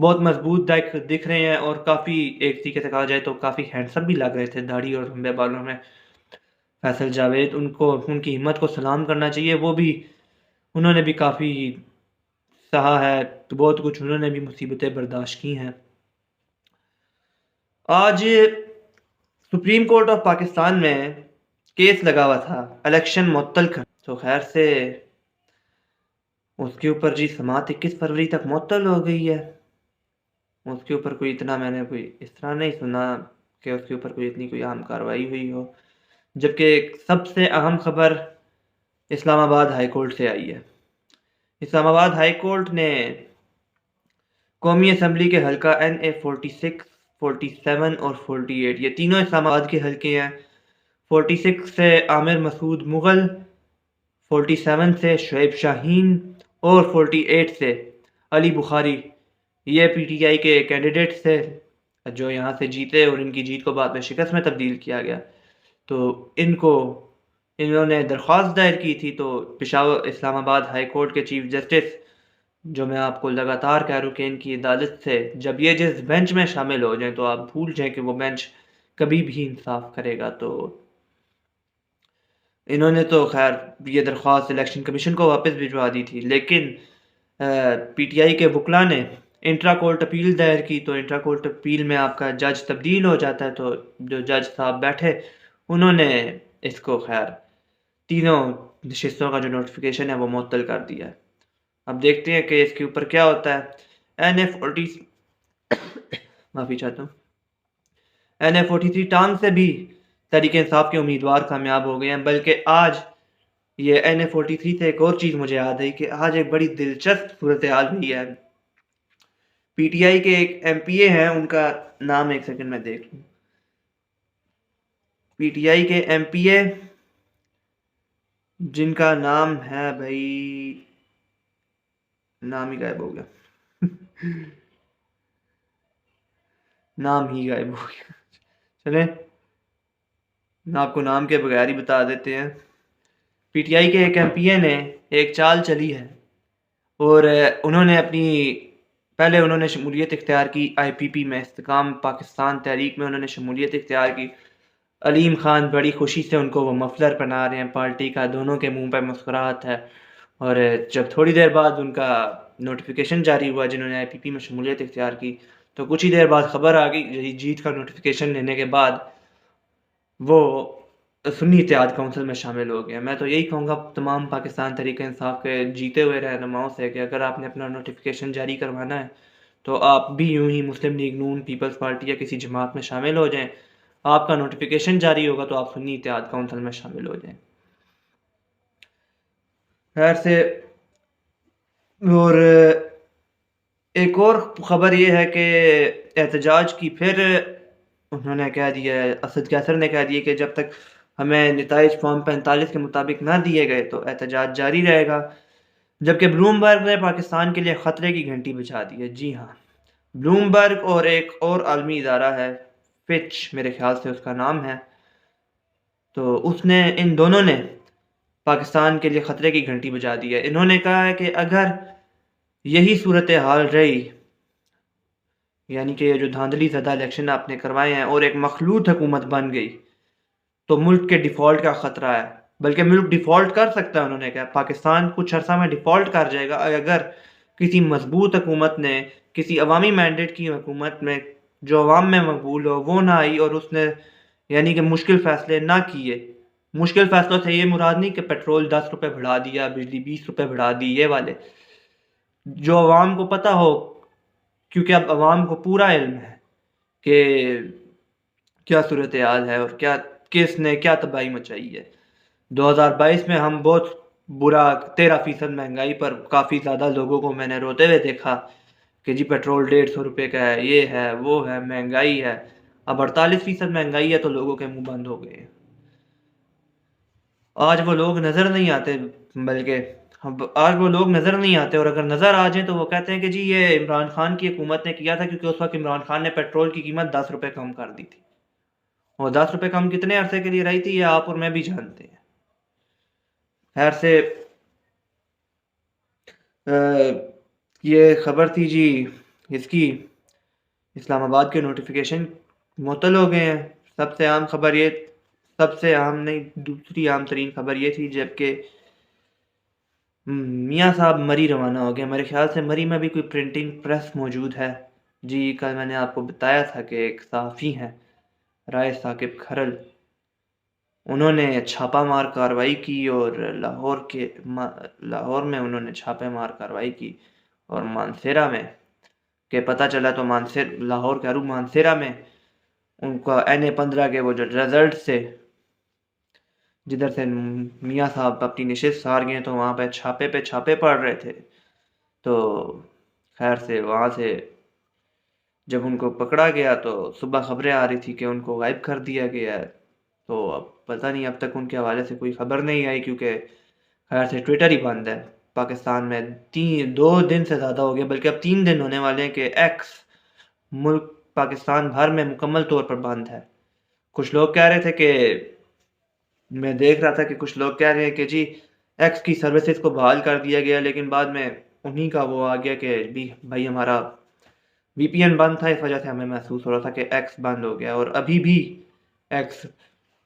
بہت مضبوط دکھ رہے ہیں اور کافی ایک طریقے سے کہا جائے تو کافی ہینڈسم بھی لگ رہے تھے داڑھی اور لمبے بالوں میں فیصل جاوید. ان کی ہمت کو سلام کرنا چاہیے. وہ بھی انہوں نے بھی کافی سہا ہے, تو بہت کچھ انہوں نے بھی مصیبتیں برداشت کی ہیں. آج سپریم کورٹ آف پاکستان میں کیس لگا ہوا تھا الیکشن معطل کر, تو خیر سے اس کے اوپر جی سماعت 21 فروری تک معطل ہو گئی ہے. اس کے اوپر کوئی اتنا میں نے کوئی اس طرح نہیں سنا کہ اس کے اوپر کوئی اتنی کوئی اہم کارروائی ہوئی ہو, جبکہ سب سے اہم خبر اسلام آباد ہائی کورٹ سے آئی ہے. اسلام آباد ہائی کورٹ نے قومی اسمبلی کے حلقہ NA 46, 47 اور 48, یہ تینوں اسلام آباد کے حلقے ہیں. 46 سے عامر مسعود مغل, 47 سے شعیب شاہین اور 48 سے علی بخاری, یہ پی ٹی آئی کے کینڈیڈیٹس تھے جو یہاں سے جیتے اور ان کی جیت کو بعد میں شکست میں تبدیل کیا گیا. تو انہوں نے درخواست دائر کی تھی. تو پشاور اسلام آباد ہائی کورٹ کے چیف جسٹس, جو میں آپ کو لگاتار کہہ رہا ہوں کہ ان کی عدالت سے جب یہ جس بینچ میں شامل ہو جائیں تو آپ بھول جائیں کہ وہ بینچ کبھی بھی انصاف کرے گا. تو انہوں نے تو خیر یہ درخواست الیکشن کمیشن کو واپس بھجوا دی تھی, لیکن پی ٹی آئی کے وکلاء نے انٹرا کورٹ اپیل دائر کی. تو انٹرا کورٹ اپیل میں آپ کا جج تبدیل ہو جاتا ہے, تو جو جج صاحب بیٹھے انہوں نے اس کو خیر تینوں نشستوں کا جو نوٹیفیکیشن ہے وہ معطل کر دیا ہے. اب دیکھتے ہیں کہ اس کے اوپر کیا ہوتا ہے. معافی چاہتا ہوں. NA 43 ٹانگ سے بھی تحریک انصاف کے امیدوار کامیاب ہو گئے ہیں, بلکہ آج یہ NA 43 سے ایک اور چیز مجھے یاد آئی کہ آج ایک بڑی دلچسپ صورتحال ہوئی ہے. پی ٹی آئی کے ایک MPA ہیں, ان کا نام ایک سیکنڈ میں دیکھ لوں. پی ٹی آئی کے MPA جن کا نام ہے, بھائی نام ہی غائب ہو گیا نام ہی غائب ہو گیا. چلیں آپ کو نام کے بغیر ہی بتا دیتے ہیں. پی ٹی آئی کے ایک MPA نے ایک چال چلی ہے اور انہوں نے شمولیت اختیار کی IPP میں, استحکام پاکستان تحریک میں انہوں نے شمولیت اختیار کی. علیم خان بڑی خوشی سے ان کو وہ مفلر پہنا رہے ہیں پارٹی کا, دونوں کے منہ پہ مسکراہٹ ہے. اور جب تھوڑی دیر بعد ان کا نوٹیفیکیشن جاری ہوا جنہوں نے IPP میں شمولیت اختیار کی, تو کچھ ہی دیر بعد خبر آ گئی جیت کا نوٹیفیکیشن لینے کے بعد وہ سنی اتحاد کونسل میں شامل ہو گیا. میں تو یہی کہوں گا تمام پاکستان تحریک انصاف کے جیتے ہوئے رہنماؤں سے کہ اگر آپ نے اپنا نوٹیفیکیشن جاری کروانا ہے تو آپ بھی یوں ہی مسلم لیگ نون, پیپلز پارٹی یا کسی جماعت میں شامل ہو جائیں. آپ کا نوٹیفیکیشن جاری ہوگا تو آپ سنی اتحاد کونسل میں شامل ہو جائیں. خیر سے اور ایک اور خبر یہ ہے کہ احتجاج کی پھر انہوں نے کہہ دیا ہے, اسد کیسر نے کہہ دیا کہ جب تک ہمیں نتائج فارم 45 کے مطابق نہ دیے گئے تو احتجاج جاری رہے گا. جبکہ بلومبرگ نے پاکستان کے لیے خطرے کی گھنٹی بجھا دی ہے. جی ہاں, بلومبرگ اور ایک اور عالمی ادارہ ہے فچ میرے خیال سے اس کا نام ہے, تو ان دونوں نے پاکستان کے لیے خطرے کی گھنٹی بجا دی ہے. انہوں نے کہا ہے کہ اگر یہی صورتحال رہی, یعنی کہ یہ جو دھاندلی زدہ الیکشن آپ نے کروائے ہیں اور ایک مخلوط حکومت بن گئی, تو ملک کے ڈیفالٹ کا خطرہ ہے. بلکہ ملک ڈیفالٹ کر سکتا ہے, انہوں نے کہا پاکستان کچھ عرصہ میں ڈیفالٹ کر جائے گا اگر کسی مضبوط حکومت نے, کسی عوامی مینڈیٹ کی حکومت میں جو عوام میں مقبول ہو وہ نہ آئی, اور اس نے یعنی کہ مشکل فیصلے نہ کیے. مشکل فیصلوں سے یہ مراد نہیں کہ پیٹرول 10 روپے بڑھا دیا, بجلی 20 روپے بڑھا دی, یہ والے جو عوام کو پتہ ہو, کیونکہ اب عوام کو پورا علم ہے کہ کیا صورتحال ہے اور کس نے کیا تباہی مچائی ہے. 2022 میں ہم بہت برا 13% مہنگائی پر کافی زیادہ لوگوں کو میں نے روتے ہوئے دیکھا کہ جی پیٹرول 150 روپے کا ہے, یہ ہے وہ ہے, مہنگائی ہے. اب 48% مہنگائی ہے تو لوگوں کے منہ بند ہو گئے. آج وہ لوگ نظر نہیں آتے, آج وہ لوگ نظر نہیں آتے, اور اگر نظر آ جائیں تو وہ کہتے ہیں کہ جی یہ عمران خان کی حکومت نے کیا تھا, کیونکہ اس وقت عمران خان نے پیٹرول کی قیمت 10 روپے کم کر دی تھی. اور 10 روپے کم کتنے عرصے کے لیے رہی تھی یہ آپ اور میں بھی جانتے ہیں. خیر سے یہ خبر تھی جی اس کی اسلام آباد کے نوٹیفیکیشن معطل ہو گئے ہیں. سب سے عام نہیں، دوسری عام ترین خبر یہ تھی جبکہ میاں صاحب مری روانہ ہو گئے. میرے خیال سے مری میں بھی کوئی پرنٹنگ پریس موجود ہے. جی کل میں نے آپ کو بتایا تھا کہ ایک صحافی ہیں رائے ثاقب کھرل، انہوں نے چھاپہ مار کارروائی کی اور لاہور میں انہوں نے چھاپے مار کارروائی کی اور مانسیرا میں کہ پتہ چلا تو لاہور کے مانسیرا میں ان کا NA-15 کے وہ جو رزلٹ سے جدھر سے میاں صاحب اپنی نشست ہار گئے تو وہاں پہ چھاپے پڑ رہے تھے. تو خیر سے وہاں سے جب ان کو پکڑا گیا تو صبح خبریں آ رہی تھی کہ ان کو غائب کر دیا گیا ہے. تو اب پتہ نہیں، اب تک ان کے حوالے سے کوئی خبر نہیں آئی کیونکہ خیر سے ٹویٹر ہی بند ہے پاکستان میں. 2 دن سے زیادہ ہو گیا، بلکہ اب 3 دن ہونے والے ہیں کہ ایکس ملک پاکستان بھر میں مکمل طور پر بند ہے. کچھ لوگ کہہ رہے تھے کہ میں دیکھ رہا تھا کہ کچھ لوگ کہہ رہے ہیں کہ جی ایکس کی سروسز کو بحال کر دیا گیا، لیکن بعد میں انہی کا وہ آ گیا کہ بھائی ہمارا VPN بند تھا، اس وجہ سے ہمیں محسوس ہو رہا تھا کہ ایکس بند ہو گیا، اور ابھی بھی ایکس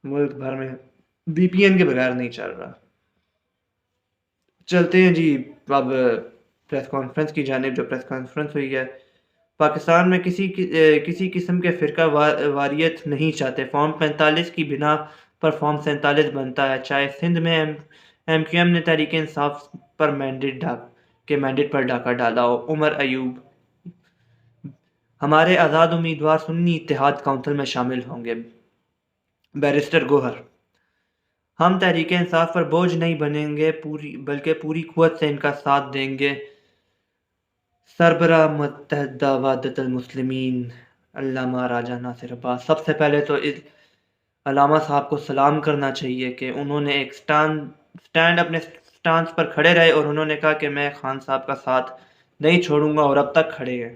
ملک بھر میں VPN کے بغیر نہیں چل رہا. چلتے ہیں جی اب پریس کانفرنس کی جانب. جو پریس کانفرنس ہوئی ہے، پاکستان میں کسی قسم کے فرقہ واریت نہیں چاہتے. فارم 45 کی بنا پر فارم 47 بنتا ہے. چاہے سندھ میں MQM نے تحریک انصاف پر مینڈیٹ پر ڈاکہ ڈالا ہو. عمر ایوب: ہمارے آزاد امیدوار سنی اتحاد کونسل میں شامل ہوں گے. بیرسٹر گوہر: ہم تحریک انصاف پر بوجھ نہیں بنیں گے بلکہ پوری قوت سے ان کا ساتھ دیں گے. سربراہ متحدہ وحدت المسلمین علامہ راجہ ناصر عباس: سب سے پہلے تو علامہ صاحب کو سلام کرنا چاہیے کہ انہوں نے ایک اپنے سٹانس پر کھڑے رہے اور انہوں نے کہا کہ میں خان صاحب کا ساتھ نہیں چھوڑوں گا، اور اب تک کھڑے ہیں.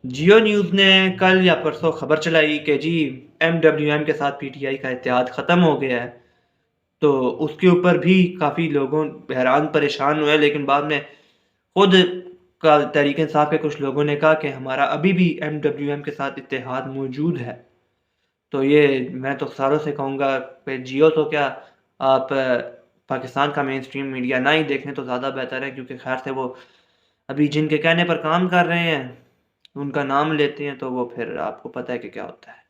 جیو نیوز نے کل یا پرسوں خبر چلائی کہ جی MWM کے ساتھ PTI کا اتحاد ختم ہو گیا ہے. تو اس کے اوپر بھی کافی لوگوں حیران پریشان ہوئے، لیکن بعد میں خود تحریک انصاف کے کچھ لوگوں نے کہا کہ ہمارا ابھی بھی MWM کے ساتھ اتحاد موجود ہے. تو یہ میں تو ساروں سے کہوں گا کہ جیو تو کیا آپ پاکستان کا مین سٹریم میڈیا نہ ہی دیکھیں تو زیادہ بہتر ہے، کیونکہ خیر سے وہ ابھی جن کے کہنے پر کام کر رہے ہیں ان کا نام لیتے ہیں تو وہ پھر آپ کو پتہ ہے کہ کیا ہوتا ہے.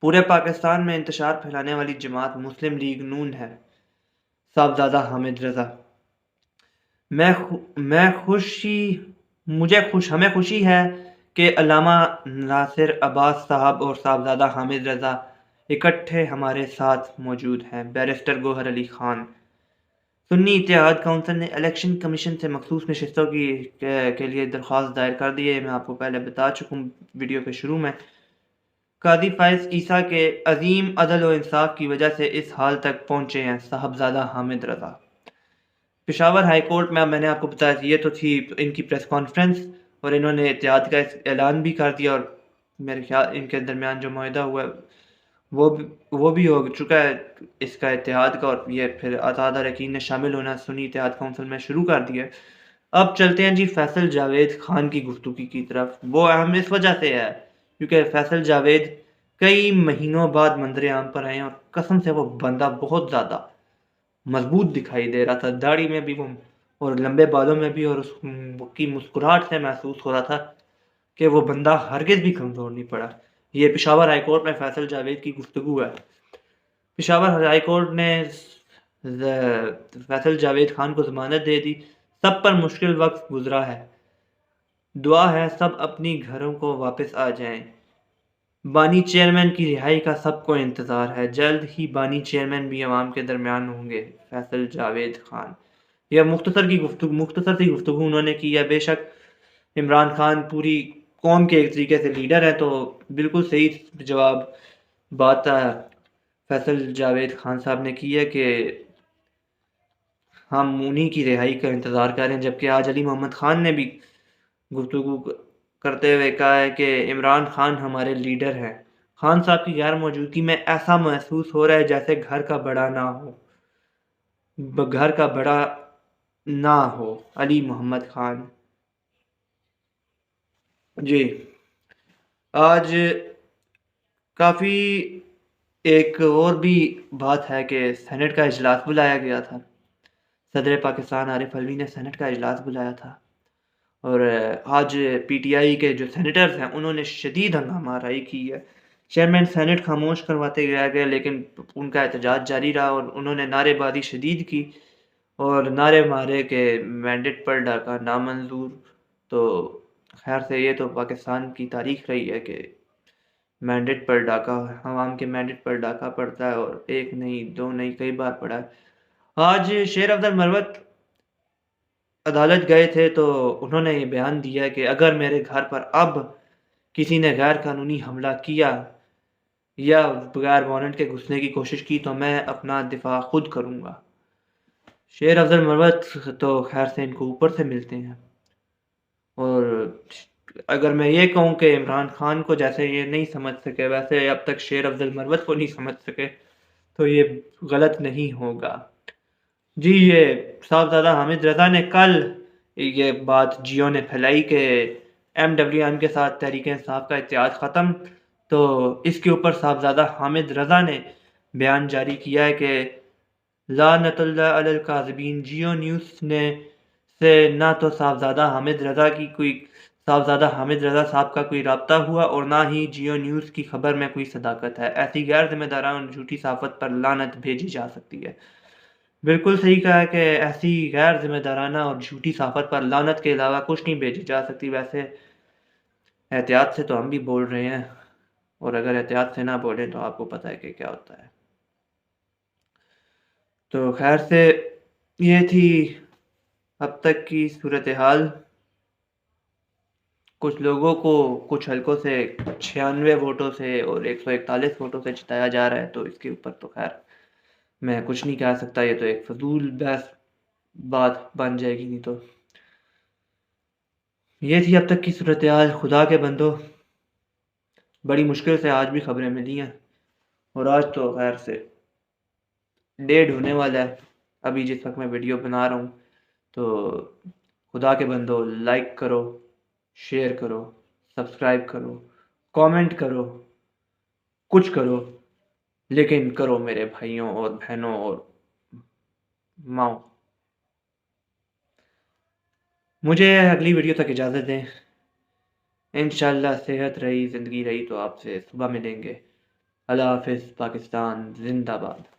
پورے پاکستان میں انتشار پھیلانے والی جماعت مسلم لیگ نون ہے. صاحبزادہ حامد رضا: ہمیں خوشی ہے کہ علامہ ناصر عباس صاحب اور صاحبزادہ حامد رضا اکٹھے ہمارے ساتھ موجود ہیں. بیرسٹر گوہر علی خان: سنی اتحاد کونسل نے الیکشن کمیشن سے مخصوص نشستوں کے لیے درخواست دائر کر دی ہے. میں آپ کو پہلے بتا چکا ہوں ویڈیو کے شروع میں. قاضی فائز عیسیٰ کے عظیم عدل و انصاف کی وجہ سے اس حال تک پہنچے ہیں. صاحبزادہ حامد رضا. پشاور ہائی کورٹ میں نے آپ کو بتایا یہ تو تھی ان کی پریس کانفرنس، اور انہوں نے اتحاد کا اعلان بھی کر دیا، اور میرے خیال ان کے درمیان جو معاہدہ ہوا ہے وہ بھی ہو چکا ہے اس کا اتحاد کا، اور یہ پھر آزاد اراکین نے شامل ہونا سنی اتحاد کونسل میں شروع کر دیا. اب چلتے ہیں جی فیصل جاوید خان کی گفتگو کی طرف. وہ اہم اس وجہ سے ہے کیونکہ فیصل جاوید کئی مہینوں بعد منظر عام پر آئے ہیں، اور قسم سے وہ بندہ بہت زیادہ مضبوط دکھائی دے رہا تھا. داڑھی میں بھی وہ اور لمبے بالوں میں بھی، اور اس کی مسکراہٹ سے محسوس ہو رہا تھا کہ وہ بندہ ہرگز بھی کمزور نہیں پڑا. یہ پشاور ہائی کورٹ میں فیصل جاوید کی گفتگو ہے. پشاور ہائی کورٹ نے فیصل جاوید خان کو ضمانت دے دی. سب پر مشکل وقت گزرا ہے، دعا ہے سب اپنی گھروں کو واپس آ جائیں. بانی چیئرمین کی رہائی کا سب کو انتظار ہے، جلد ہی بانی چیئرمین بھی عوام کے درمیان ہوں گے. فیصل جاوید خان. یہ مختصر سی گفتگو انہوں نے کی ہے. بے شک عمران خان پوری قوم کے ایک طریقے سے لیڈر ہے، تو بالکل صحیح جواب بات فیصل جاوید خان صاحب نے کی ہے کہ ہم انہی کی رہائی کا انتظار کر رہے ہیں. جبکہ آج علی محمد خان نے بھی گفتگو کرتے ہوئے کہا ہے کہ عمران خان ہمارے لیڈر ہیں. خان صاحب کی غیر موجودگی میں ایسا محسوس ہو رہا ہے جیسے گھر کا بڑا نہ ہو. علی محمد خان. جی، آج کافی ایک اور بھی بات ہے کہ سینٹ کا اجلاس بلایا گیا تھا۔ صدر پاکستان عارف علوی نے سینٹ کا اجلاس بلایا تھا، اور آج پی ٹی آئی کے جو سینیٹرز ہیں انہوں نے شدید ہنگامہ آرائی کی ہے۔ چیئرمین سینٹ خاموش کرواتے گئے لیکن ان کا احتجاج جاری رہا اور انہوں نے نعرے بازی شدید کی اور نعرے مارے کہ مینڈیٹ پر ڈاکہ نامنظور۔ تو خیر سے یہ تو پاکستان کی تاریخ رہی ہے کہ مینڈیٹ پر ڈاکہ، عوام کے مینڈیٹ پر ڈاکہ پڑتا ہے، اور ایک نہیں دو نہیں کئی بار پڑا ہے۔ آج شیر افضل مروت عدالت گئے تھے تو انہوں نے یہ بیان دیا کہ اگر میرے گھر پر اب کسی نے غیر قانونی حملہ کیا یا بغیر وارنٹ کے گھسنے کی کوشش کی تو میں اپنا دفاع خود کروں گا۔ شیر افضل مروت تو خیر سے ان کو اوپر سے ملتے ہیں، اور اگر میں یہ کہوں کہ عمران خان کو جیسے یہ نہیں سمجھ سکے ویسے اب تک شیر افضل مروت کو نہیں سمجھ سکے تو یہ غلط نہیں ہوگا۔ جی، یہ صاحبزادہ حامد رضا نے کل یہ بات جیو نے پھیلائی کہ ایم ڈبلیو ایم کے ساتھ تحریک انصاف کا اتحاد ختم، تو اس کے اوپر صاحبزادہ حامد رضا نے بیان جاری کیا ہے کہ لعنت اللہ علی الکاذبین، جیو نیوز نے سے نہ تو صاحبزادہ حامد رضا صاحب کا کوئی رابطہ ہوا اور نہ ہی جیو نیوز کی خبر میں کوئی صداقت ہے۔ ایسی غیر ذمہ دارانہ اور جھوٹی صحافت پر لعنت بھیجی جا سکتی ہے۔ بالکل صحیح کہا ہے کہ ایسی غیر ذمہ دارانہ اور جھوٹی صحافت پر لعنت کے علاوہ کچھ نہیں بھیجی جا سکتی۔ ویسے احتیاط سے تو ہم بھی بول رہے ہیں، اور اگر احتیاط سے نہ بولیں تو آپ کو پتہ ہے کہ کیا ہوتا ہے۔ تو خیر سے یہ تھی اب تک کی صورتحال۔ کچھ لوگوں کو کچھ حلقوں سے 96 ووٹوں سے اور 141 ووٹوں سے جتایا جا رہا ہے، تو اس کے اوپر تو خیر میں کچھ نہیں کہہ سکتا، یہ تو ایک فضول بحث بات بن جائے گی۔ نہیں تو یہ تھی اب تک کی صورتحال۔ خدا کے بندو، بڑی مشکل سے آج بھی خبریں ملی ہیں، اور آج تو خیر سے 1:30 ہونے والا ہے ابھی جس وقت میں ویڈیو بنا رہا ہوں۔ تو خدا کے بندو، لائک کرو، شیئر کرو، سبسکرائب کرو، کامنٹ کرو، کچھ کرو، لیکن کرو میرے بھائیوں اور بہنوں اور ماؤں۔ مجھے اگلی ویڈیو تک اجازت دیں۔ انشاءاللہ صحت رہی، زندگی رہی تو آپ سے صبح ملیں گے۔ اللہ حافظ۔ پاکستان زندہ باد۔